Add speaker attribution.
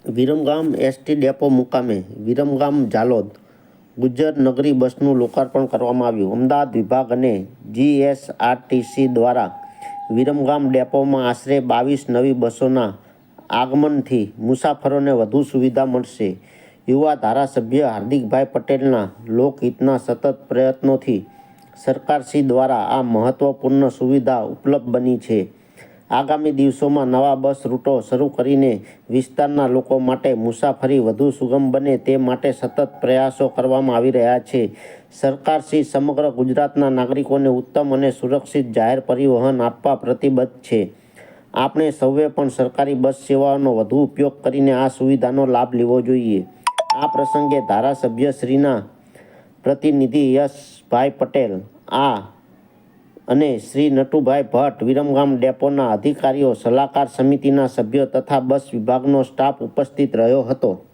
Speaker 1: Viramgam ST depot મુકામે વિરમગામ ઝાલોદ ગુજ્જર નગરી બસનું લોકાર્પણ કરવામાં આવ્યું. અમદાવાદ વિભાગ અને જીએસઆરટીસી દ્વારા વિરમગામ ડેપોમાં આશરે 22 નવી બસોના આગમનથી મુસાફરોને વધુ સુવિધા મળશે. યુવા ધારાસભ્ય હાર્દિકભાઈ પટેલના લોકહિતના સતત પ્રયત્નોથી સરકારશ્રી દ્વારા આ મહત્વપૂર્ણ સુવિધા ઉપલબ્ધ બની છે. આગામી દિવસોમાં નવા બસ રૂટો શરૂ કરીને વિસ્તારના લોકો માટે મુસાફરી વધુ સુગમ બને તે માટે સતત પ્રયાસો કરવામાં આવી રહ્યા છે. સરકારશ્રી સમગ્ર ગુજરાતના નાગરિકોને ઉત્તમ અને સુરક્ષિત જાહેર પરિવહન આપવા પ્રતિબદ્ધ છે. આપણે સૌએ પણ સરકારી બસ સેવાઓનો વધુ ઉપયોગ કરીને આ સુવિધાનો લાભ લેવો જોઈએ. આ પ્રસંગે ધારાસભ્યશ્રીના પ્રતિનિધિ યશભાઈ પટેલ અને શ્રી નટુભાઈ ભટ્ટ, વિરમગામ ડેપોના અધિકારીઓ, સલાહકાર સમિતિના સભ્યો તથા બસ વિભાગનો સ્ટાફ ઉપસ્થિત રહ્યો હતો.